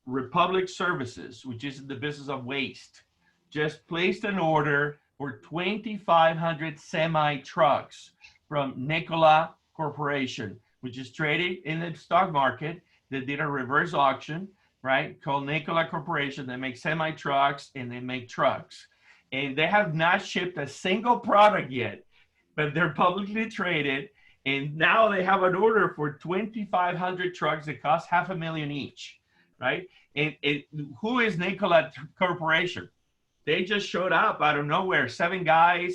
Republic Services, which is in the business of waste, just placed an order for 2,500 semi-trucks from Nikola Corporation, which is traded in the stock market. They did a reverse auction, right, called Nikola Corporation. They make semi-trucks and they make trucks. And they have not shipped a single product yet, but they're publicly traded. And now they have an order for 2,500 trucks that cost $500,000 each, right? And who is Nikola Corporation? They just showed up out of nowhere. 7 guys,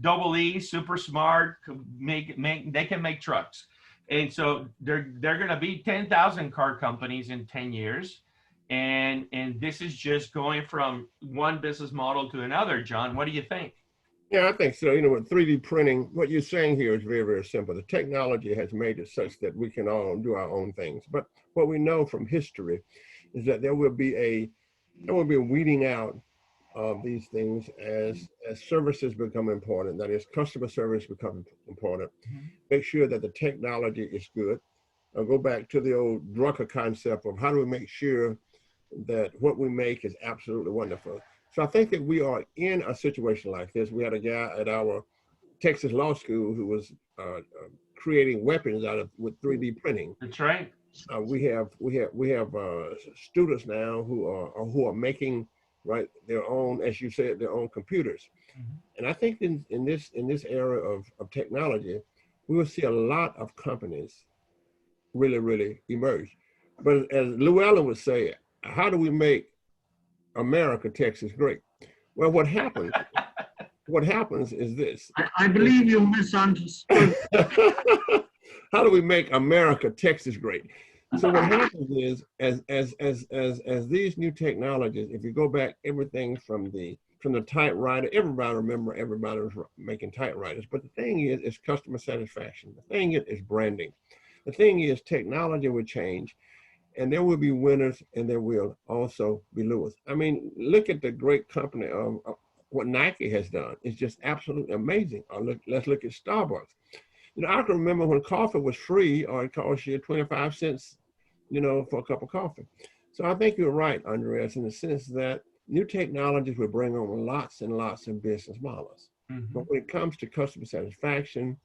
double E, super smart, they can make trucks. And so they're going to be 10,000 car companies in 10 years. And this is just going from one business model to another. John, what do you think? Yeah, I think so. You know, with 3D printing, what you're saying here is very, very simple. The technology has made it such that we can all do our own things. But what we know from history is that there will be a weeding out of these things as services become important. That is, customer service becomes important. Mm-hmm. Make sure that the technology is good. I'll go back to the old Drucker concept of how do we make sure that what we make is absolutely wonderful. So I think that we are in a situation like this. We had a guy at our Texas Law School who was creating weapons with 3D printing. That's right. We have students now who are making, right, their own, as you said, their own computers. Mm-hmm. And I think in this era of technology, we will see a lot of companies really emerge. But as Llewelyn would say, how do we make America, Texas great? Well, what happens is this. I believe you misunderstood. How do we make America, Texas great? So what happens is, as these new technologies, if you go back, everything from the typewriter, everybody was making typewriters. But the thing is customer satisfaction. The thing is branding. The thing is technology will change. And there will be winners and there will also be losers. I mean, look at the great company of what Nike has done. It's just absolutely amazing. Let's look at Starbucks. You know, I can remember when coffee was free, or it cost you 25 cents, you know, for a cup of coffee. So I think you're right, Andreas, in the sense that new technologies will bring on lots and lots of business models. Mm-hmm. But when it comes to customer satisfaction,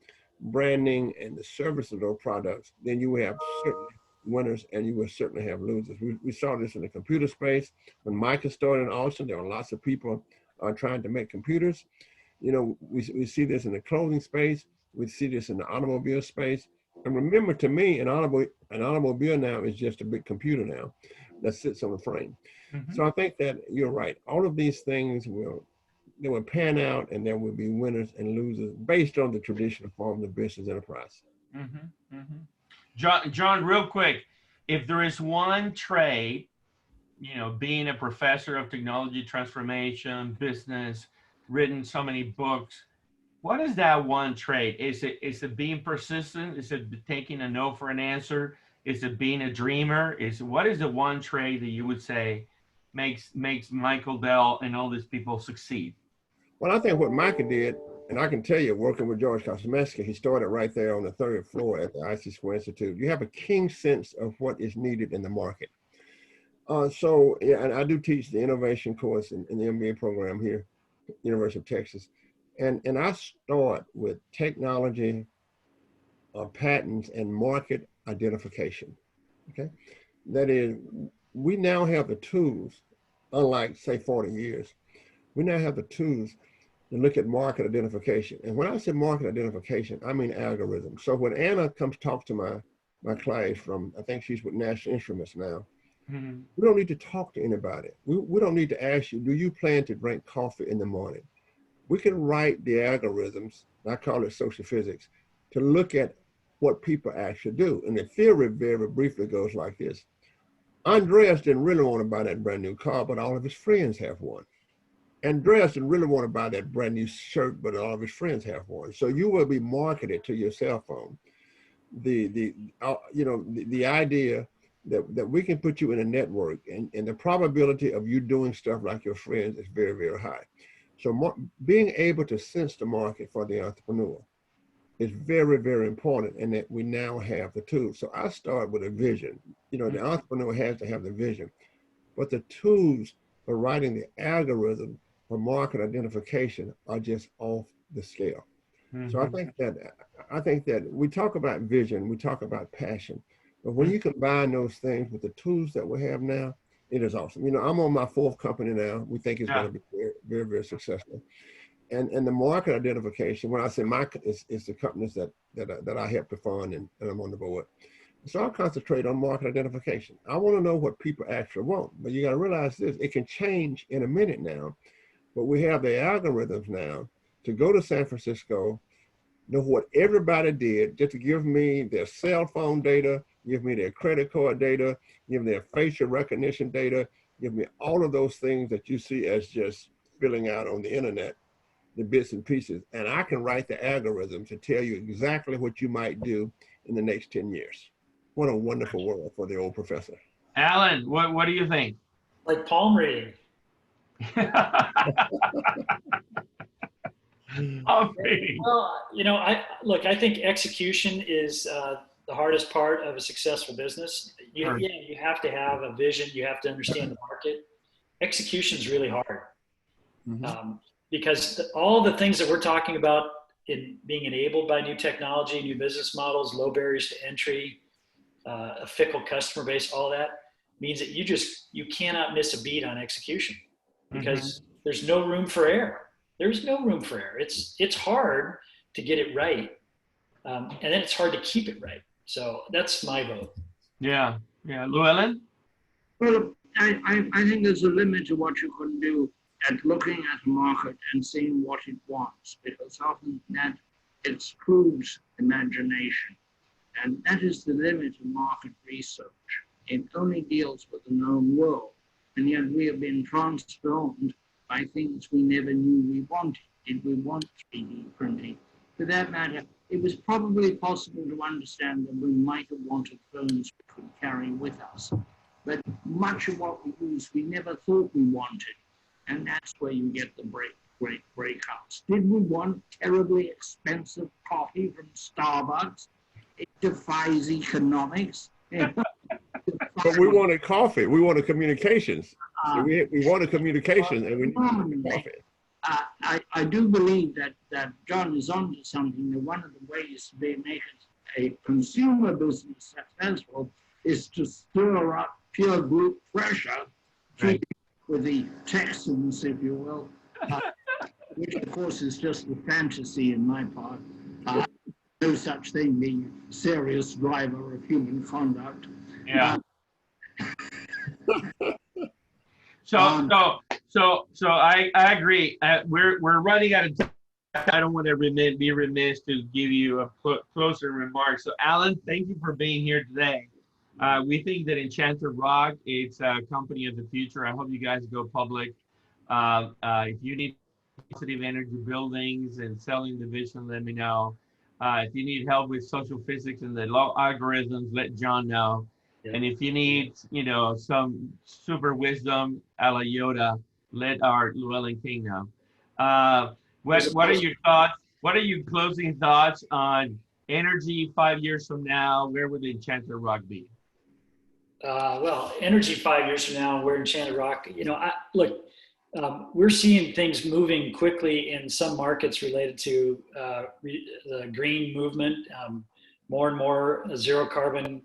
branding, and the service of those products, then you will have certainly winners and you will certainly have losers. We saw this in the computer space. When Micah started in Austin, there were lots of people trying to make computers. You know, we see this in the clothing space. We see this in the automobile space. And remember, to me, an automobile now is just a big computer now that sits on the frame. Mm-hmm. So I think that you're right. All of these things will pan out, and there will be winners and losers based on the traditional form of business enterprise. Mm-hmm. Mm-hmm. John, real quick, if there is one trade, you know, being a professor of technology transformation, business, written so many books, what is that one trait? Is it being persistent? Is it taking a no for an answer? Is it being a dreamer? What is the one trait that you would say makes Michael Dell and all these people succeed? Well, I think what Micah did, and I can tell you, working with George Kosmeski, he started right there on the 3rd floor at the IC Square Institute. You have a keen sense of what is needed in the market. So, yeah, and I do teach the innovation course in the MBA program here at University of Texas. And I start with technology, patents, and market identification, okay? That is, we now have the tools, unlike, say, 40 years, we now have the tools to look at market identification. And when I say market identification, I mean algorithms. So when Anna comes talk to my clients from, I think she's with National Instruments now, we don't need to talk to anybody. We don't need to ask you, do you plan to drink coffee in the morning? We can write the algorithms, I call it social physics, to look at what people actually do. And the theory very briefly goes like this. Andreas didn't really want to buy that brand new car, but all of his friends have one. Andreas didn't really want to buy that brand new shirt, but all of his friends have one. So you will be marketed to your cell phone. The idea that we can put you in a network, and the probability of you doing stuff like your friends is very, very high. So being able to sense the market for the entrepreneur is very, very important, and that we now have the tools. So I start with a vision. The entrepreneur has to have the vision, but the tools for writing the algorithm for market identification are just off the scale. So I think that we talk about vision, we talk about passion, but when you combine those things with the tools that we have now, it is awesome. I'm on my 4th company now. We think it's going to be very, very, very successful. And the market identification, when I say it's the companies that I help to fund and I'm on the board. So I'll concentrate on market identification. I want to know what people actually want, but you got to realize this, it can change in a minute now, but we have the algorithms now to go to San Francisco, know what everybody did, just to give me their cell phone data, give me their credit card data, give me their facial recognition data, give me all of those things that you see as just filling out on the internet, the bits and pieces. And I can write the algorithm to tell you exactly what you might do in the next 10 years. What a wonderful world for the old professor. Alan, what do you think? Like palm reading. Well, I think execution is the hardest part of a successful business. You have to have a vision. You have to understand the market. Execution is really hard because all the things that we're talking about in being enabled by new technology, new business models, low barriers to entry, a fickle customer base, all that means that you cannot miss a beat on execution because there's no room for error. There's no room for error. It's hard to get it right, and then it's hard to keep it right. So that's my vote. Yeah. Llewelyn? Well, I think there's a limit to what you can do at looking at a market and seeing what it wants, because often that excludes imagination. And that is the limit of market research. It only deals with the known world. And yet we have been transformed by things we never knew we wanted. Did we want 3D printing? For that matter, it was probably possible to understand that we might have wanted phones we could carry with us. But much of what we use, we never thought we wanted. And that's where you get the great breakouts. Did we want terribly expensive coffee from Starbucks? It defies economics. But we wanted coffee. We wanted communications. So we wanted communication, and we needed coffee. I do believe that John is onto something. That one of the ways to make a consumer business successful is to stir up pure group pressure with the Texans, if you will, which of course is just a fantasy in my part. No such thing being a serious driver of human conduct. Yeah. So I agree. We're running out of time. I don't want to be remiss to give you a closer remark. So Alan, thank you for being here today. We think that Enchanted Rock, it's a company of the future. I hope you guys go public. If you need positive energy buildings and selling division, let me know. If you need help with social physics and the law algorithms, let John know. Yeah. And if you need, some super wisdom a la Yoda, let our Llewelyn King know. What are your thoughts? What are your closing thoughts on energy 5 years from now? Where would Enchanted Rock be? Well, energy 5 years from now, where Enchanted Rock, we're seeing things moving quickly in some markets related to the green movement, more and more zero carbon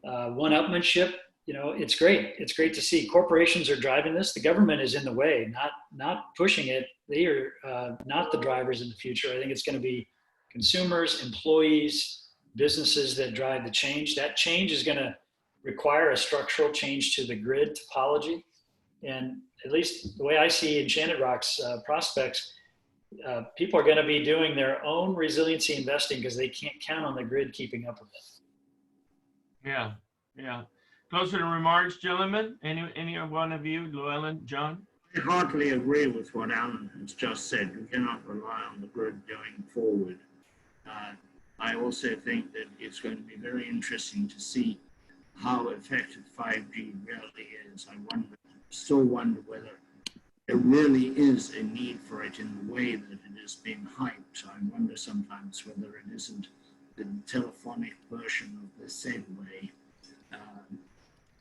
one-upmanship you know, it's great. It's great to see corporations are driving this. The government is in the way, not pushing it. They are not the drivers in the future. I think it's going to be consumers, employees, businesses that drive the change. That change is going to require a structural change to the grid topology. And at least the way I see Enchanted Rock's prospects, people are going to be doing their own resiliency investing because they can't count on the grid keeping up with it. Yeah, yeah. Closing remarks, gentlemen? Any one of you, Llewelyn, John? I heartily agree with what Allan has just said. We cannot rely on the grid going forward. I also think that it's going to be very interesting to see how effective 5G really is. I still wonder whether there really is a need for it in the way that it is being hyped. I wonder sometimes whether it isn't the telephonic version of the Segway,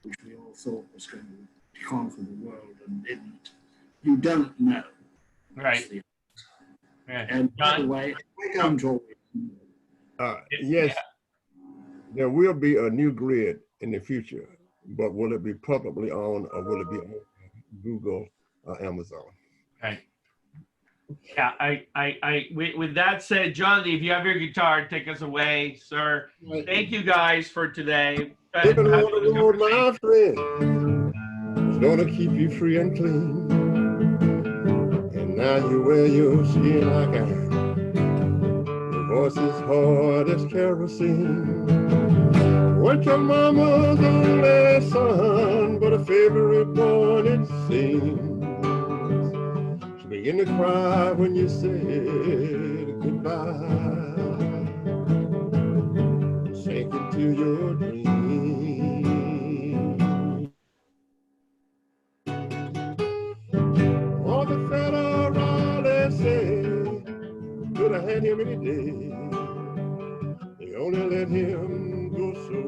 which we all thought was going to conquer the world and didn't. You don't know. Right. Yeah. And by the way, I don't always know. Yes, there will be a new grid in the future, but will it be publicly owned or will it be on Google or Amazon? Right. Yeah, with that said, John, if you have your guitar, take us away, sir. Thank you guys for today. Living on the road, my friend, it's gonna keep you free and clean. And now you wear your skin like iron. Your voice is hard as kerosene. What your mama's only son, but a favorite one it seems. She began to cry when you said goodbye. Sink into your dreams. All the fella Raleigh said could have had him any day. They only let him go so